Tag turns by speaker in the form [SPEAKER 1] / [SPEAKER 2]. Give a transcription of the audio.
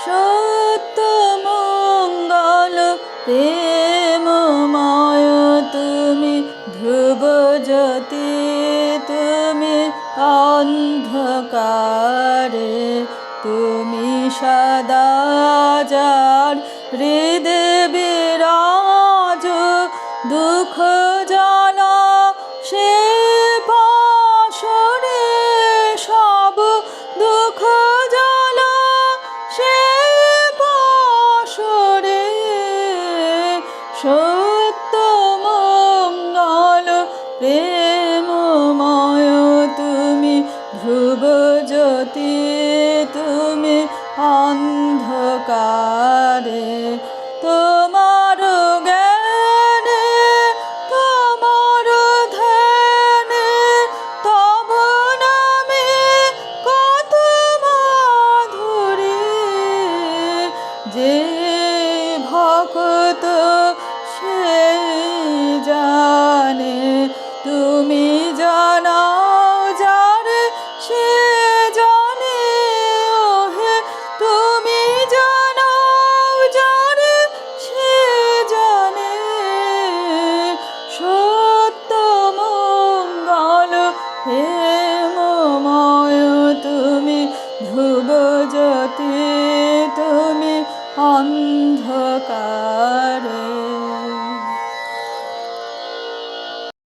[SPEAKER 1] সত্য মঙ্গল প্রেমময় তুমি, ধ্রুব জ্যোতি তুমি, অন্ধকারে তুমি সদা যার হৃদে বিরাজ, দুঃখ জ্বালা সে পাশরে, সব দুঃখ জ্বালা সে পাশরে। সত্য মঙ্গল প্রেমময় তুমি, ধ্রুব জ্যোতি তুমি, অন্ধকারে তোমার জ্ঞানে তোমার ধ্যানে তব নামে কত মাধুরী। যে ভক্ত সে জানে, তুমি জানাও যারে সে জানে। ওহে তুমি জানাও যারে সে জানে। সত্য মঙ্গল প্রেমময় তুমি, ধ্রুব জ্যোতি তুমি, অন্ধকার